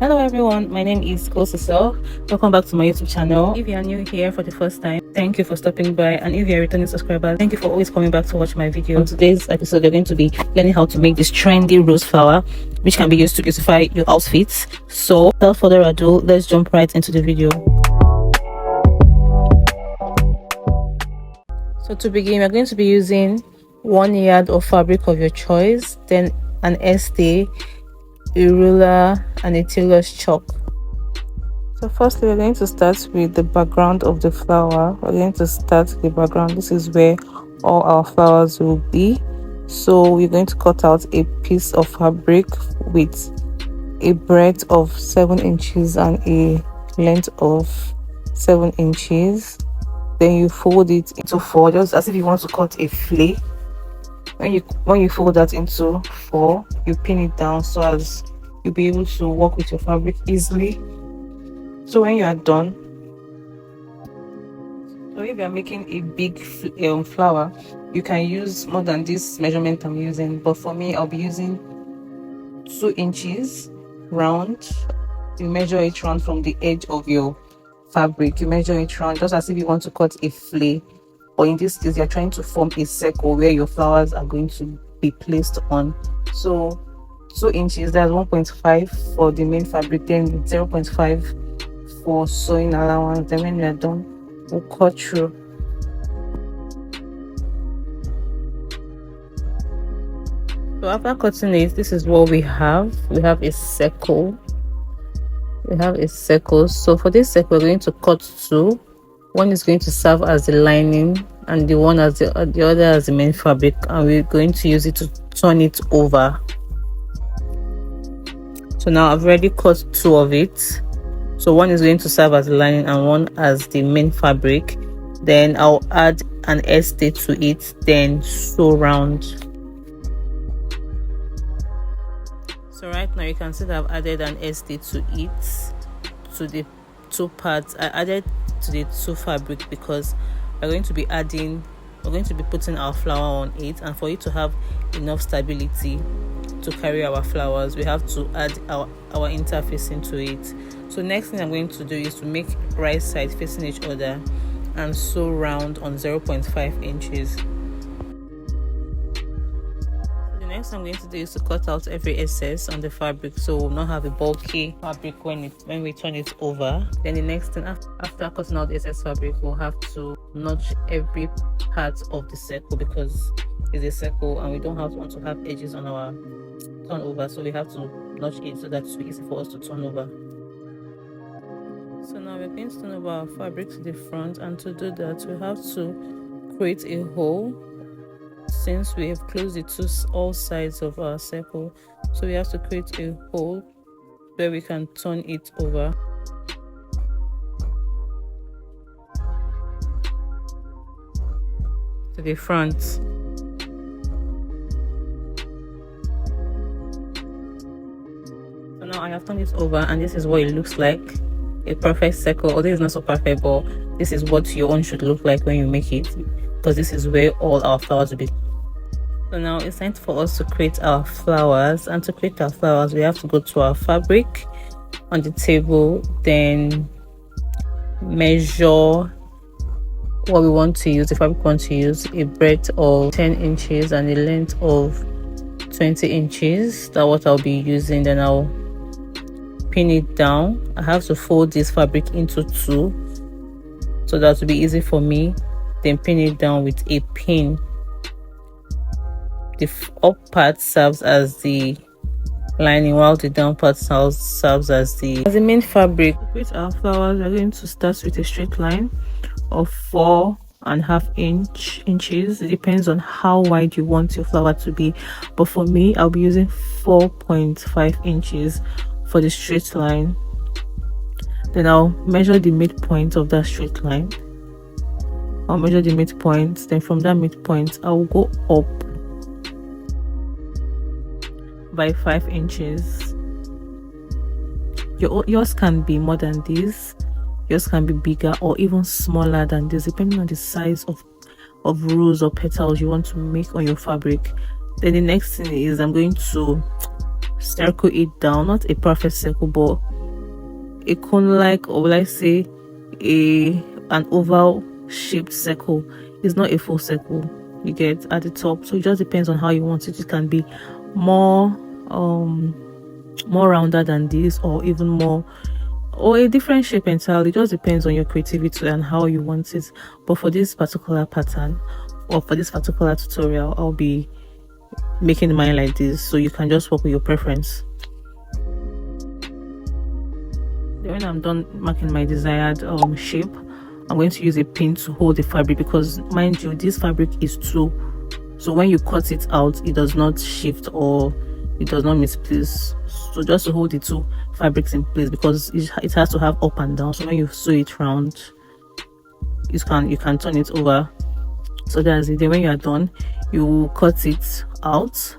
Hello everyone, my name is Cecil. Welcome back to my YouTube channel. If you are new here for the first time, thank you for stopping by, and if you're a returning subscriber, thank you for always coming back to watch my video. On today's episode, we're going to be learning how to make this trendy rose flower which can be used to beautify your outfits. So without further ado, let's jump right into the video. So to begin, we're going to be using 1 yard of fabric of your choice, then an estee, a ruler, and a tailor's chalk. So firstly, we're going to start with the background of the flower. We're going to start the background. This is where all our flowers will be. So we're going to cut out a piece of fabric with a breadth of 7 inches and a length of 7 inches. Then you fold it into 4, just as if you want to cut a flea. When you fold that into 4, you pin it down so as you'll be able to work with your fabric easily. So when you are done, so if you are making a big flower, you can use more than this measurement I'm using, but for me I'll be using 2 inches round. You measure it round from the edge of your fabric. You measure it round just as if you want to cut a flea, or in this case you're trying to form a circle where your flowers are going to be placed on. So 2 inches, that's 1.5 for the main fabric, then 0.5 for sewing allowance. Then when we are done, we'll cut through. So after cutting it, this is what we have. We have a circle. So for this circle, we're going to cut 2. One is going to serve as the lining, and the one as the other as the main fabric, and we're going to use it to turn it over. So now I've already cut 2 of it. So one is going to serve as the lining and one as the main fabric. Then I'll add an estee to it, then sew round. So right now you can see that I've added an estee to it, to the 2 parts. I added to the 2 fabric because we're going to be putting our flower on it, and for it to have enough stability to carry our flowers, we have to add our interface into it. So next thing I'm going to do is to make right side facing each other and sew round on 0.5 inches. The next thing I'm going to do is to cut out every excess on the fabric, so we'll not have a bulky fabric when we turn it over. Then the next thing, after cutting out the excess fabric, we'll have to notch every part of the circle because it's a circle and we don't want to have edges on our turn over, so we have to notch it so that it's easy for us to turn over. So now we're going to turn over our fabric to the front, and to do that we have to create a hole since we have closed it to all sides of our circle. So we have to create a hole where we can turn it over. To the front. So now I have turned it over, and this is what it looks like. A perfect circle. Although it's not so perfect, but this is what your own should look like when you make it, because this is where all our flowers will be. So now it's time for us to create our flowers, and to create our flowers we have to go to our fabric on the table, then measure what we want to use. The fabric we want to use a breadth of 10 inches and a length of 20 inches. That's what I'll be using. Then I'll pin it down. I have to fold this fabric into 2 so that will be easy for me. Then pin it down with a pin. The up part serves as the lining, while the down part serves as the main fabric. With our flowers, we're going to start with a straight line of 4.5 inches. It depends on how wide you want your flower to be, but for me I'll be using 4.5 inches for the straight line. Then I'll measure the midpoint of that straight line. I'll measure the midpoint, then from that midpoint I will go up by 5 inches. Yours can be more than this, yours can be bigger or even smaller than this, depending on the size of rose or petals you want to make on your fabric. Then the next thing is I'm going to circle it down, not a perfect circle, but a cone-like, or let's say an oval shaped circle. It's not a full circle, you get, at the top. So it just depends on how you want it. It can be more more rounded than this, or even more, or a different shape entirely. It just depends on your creativity and how you want it. But for this particular pattern, or for this particular tutorial, I'll be making mine like this, so you can just work with your preference. Then when I'm done marking my desired shape, I'm going to use a pin to hold the fabric, because mind you, this fabric is two, so when you cut it out, it does not shift or it does not misplace. So just to hold the two fabrics in place, because it has to have up and down. So when you sew it round, you can turn it over. So that's it. Then when you are done, you cut it out.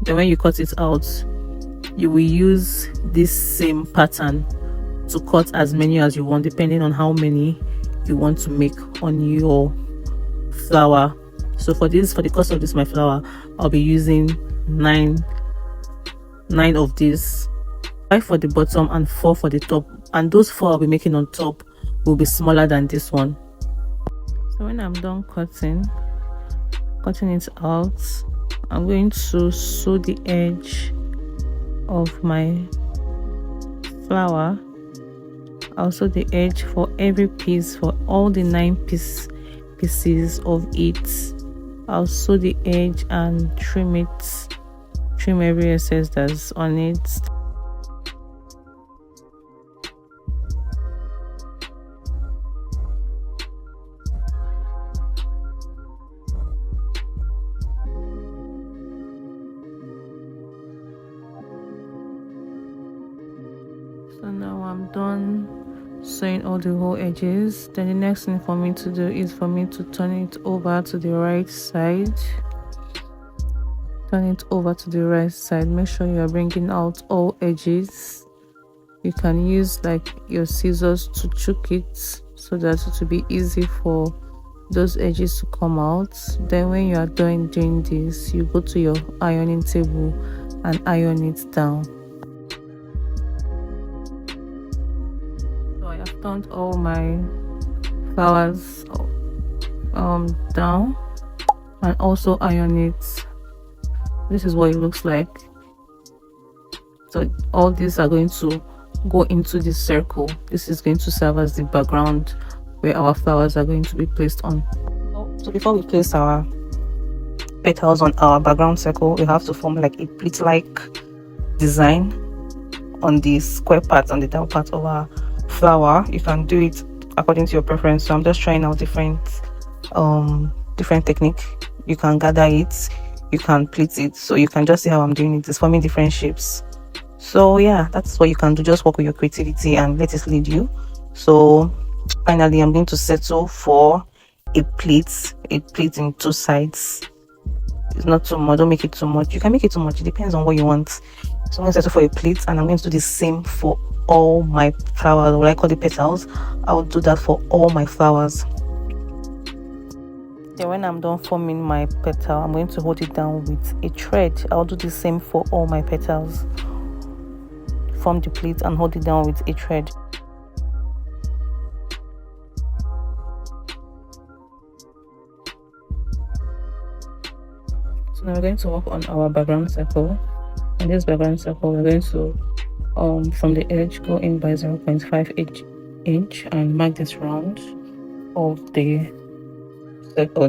Then when you cut it out, you will use this same pattern to cut as many as you want, depending on how many you want to make on your flower. So for the cost of this my flower, I'll be using nine of these, 5 for the bottom and 4 for the top, and those 4 I'll be making on top will be smaller than this one. So when I'm done cutting it out, I'm going to sew the edge of my flower. I'll sew the edge for every piece, for all the 9 pieces of it. I'll sew the edge and trim every excess that's on it. So now I'm done sewing all the whole edges. Then the next thing for me to do is for me to turn it over to the right side. Turn it over to the right side. Make sure you are bringing out all edges. You can use like your scissors to choke it, so that it will be easy for those edges to come out. Then when you are done doing this, you go to your ironing table and iron it down. So I have turned all my flowers down and also iron it. This is what it looks like. So all these are going to go into this circle. This is going to serve as the background where our flowers are going to be placed on. So before we place our petals on our background circle, we have to form like a pleat-like design on the square part, on the down part of our flower. You can do it according to your preference. So I'm just trying out different technique. You can gather it, you can pleat it, so you can just see how I'm doing it. It's forming different shapes. So yeah, that's what you can do. Just work with your creativity and let it lead you. So finally, I'm going to settle for a pleat in 2 sides. It's not too much, don't make it too much. You can make it too much, it depends on what you want. So I'm going to settle for a pleat, and I'm going to do the same for all my flowers, what I call the petals. I will do that for all my flowers. Then when I'm done forming my petal, I'm going to hold it down with a thread. I'll do the same for all my petals. Form the pleat and hold it down with a thread. So now we're going to work on our background circle. In this background circle, we're going to from the edge go in by 0.5 inch and mark this round of the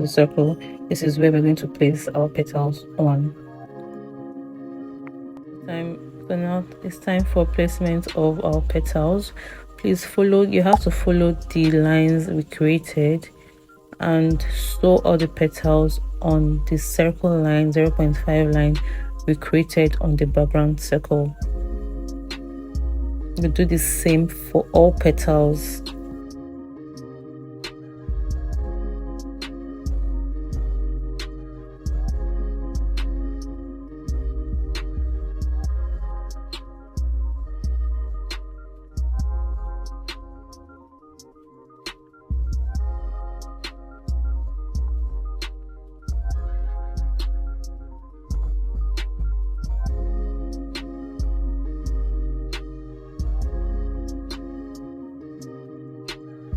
circle. This is where we're going to place our petals on. So now it's time for placement of our petals. Please you have to follow the lines we created and sew all the petals on the circle line, 0.5 line we created on the background circle. We do the same for all petals.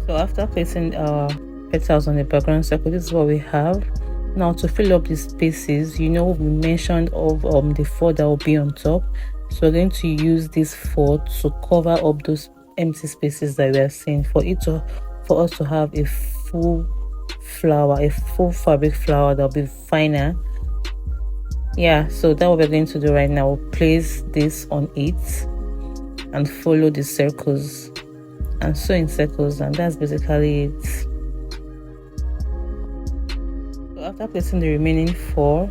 So after placing our petals on the background circle, this is what we have. Now to fill up these spaces, we mentioned of the 4 that will be on top. So we're going to use this 4 to cover up those empty spaces that we are seeing for us to have a full flower, a full fabric flower that will be finer. Yeah, so that's what we're going to do right now. We'll place this on it and follow the circles and sew in circles, and that's basically it. So after placing the remaining 4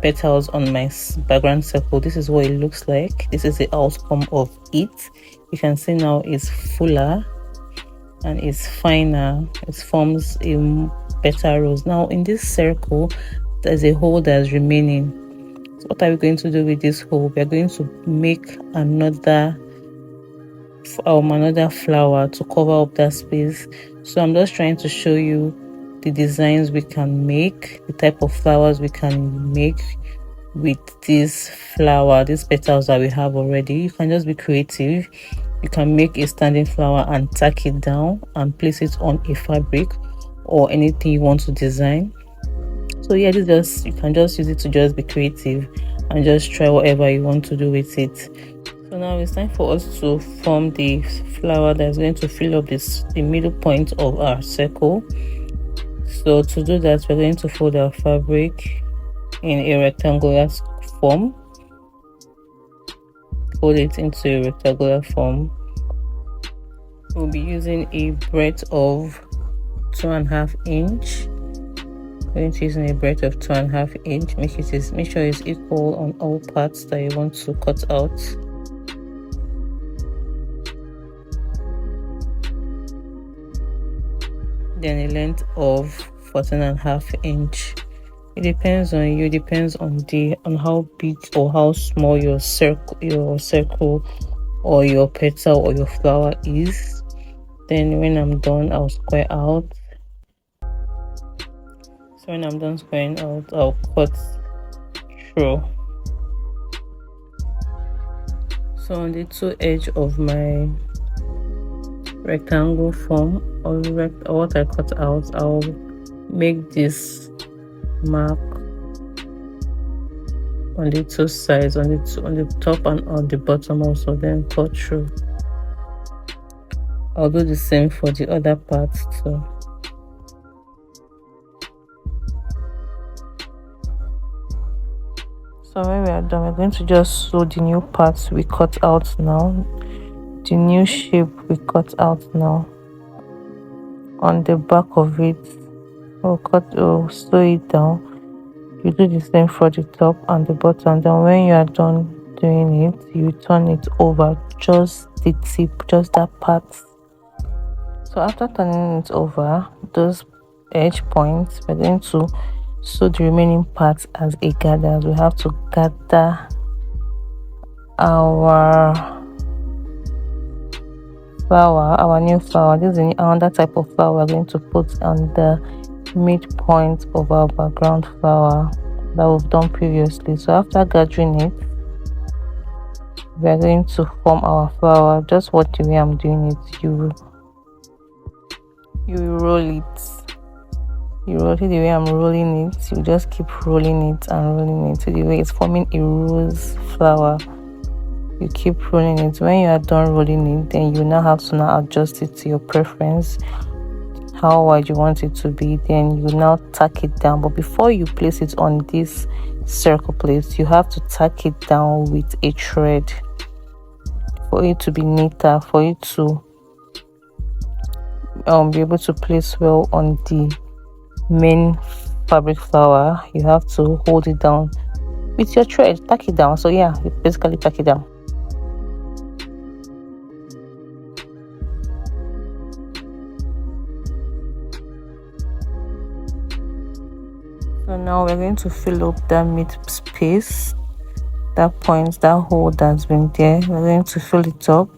petals on my background circle, this is what it looks like. This is the outcome of it. You can see now it's fuller and it's finer. It forms a better rose. Now in this circle, there's a hole that's remaining. So what are we going to do with this hole? We're going to make another flower to cover up that space. So I'm just trying to show you the designs we can make, the type of flowers we can make with this flower, these petals that we have already. You can just be creative. You can make a standing flower and tack it down and place it on a fabric or anything you want to design. So yeah, you can just use it to just be creative and just try whatever you want to do with it. So now it's time for us to form the flower that's going to fill up the middle point of our circle. So to do that, we're going to fold our fabric in a rectangular form. Fold it into a rectangular form. We'll be using a breadth of 2.5 inch. We're going to use a breadth of 2.5 inch. Make sure it's equal on all parts that you want to cut out. Then a length of 14.5 inch. It depends on you. Depends on how big or how small your circle or your petal or your flower is. Then when I'm done, I'll square out. So when I'm done squaring out, I'll cut through. So on the 2 edge of my rectangle form or what I cut out, I'll make this mark on the 2 sides, on the top and on the bottom also, then cut through. I'll do the same for the other parts too. So when we are done, we're going to just sew the new parts we cut out now, the new shape we cut out now on the back of it. We'll sew it down. You do the same for the top and the bottom. Then when you are done doing it, you turn it over, just the tip, just that part. So after turning it over, those edge points, we're going to sew the remaining parts as a gather. We have to gather our flower, our new flower. This is another type of flower we're going to put on the midpoint of our background flower that we've done previously. So after gathering it, we are going to form our flower. Just watch the way I'm doing it. You roll it. You roll it the way I'm rolling it. You just keep rolling it and rolling it to the way it's forming a rose flower. You keep rolling it. When you are done rolling it, then you now have to adjust it to your preference, how wide you want it to be. Then you now tack it down. But before you place it on this circle plate, you have to tack it down with a thread for it to be neater, for it to be able to place well on the main fabric flower. You have to hold it down with your thread, tack it down. So yeah, you basically tack it down. So now we're going to fill up that mid space, that point, that hole that's been there. We're going to fill it up.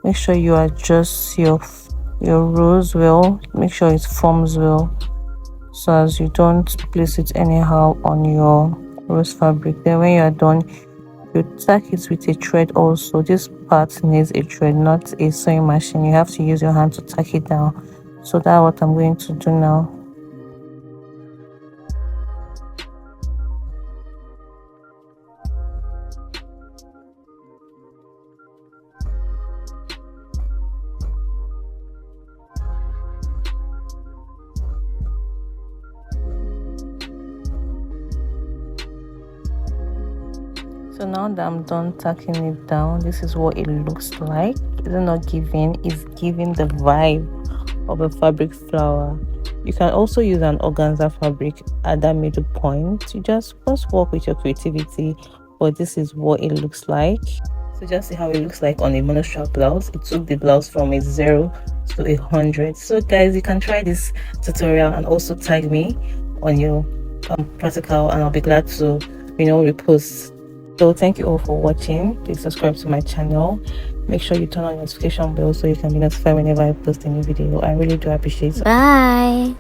Make sure you adjust your rose well. Make sure it forms well, so as you don't place it anyhow on your rose fabric. Then when you are done, you tack it with a thread also. This part needs a thread, not a sewing machine. You have to use your hand to tack it down So that's what I'm going to do now. So now that I'm done tacking it down, this is what it looks like. It's not giving, it's giving the vibe of a fabric flower. You can also use an organza fabric at that middle point. You just work with your creativity, but this is what it looks like. So just see how it looks like on a monostrap blouse. It took the blouse from a 0 to 100. So guys, you can try this tutorial and also tag me on your practical, and I'll be glad to repost. So thank you all for watching. Please subscribe to my channel. Make sure you turn on your notification bell so you can be notified whenever I post a new video. I really do appreciate it. Bye.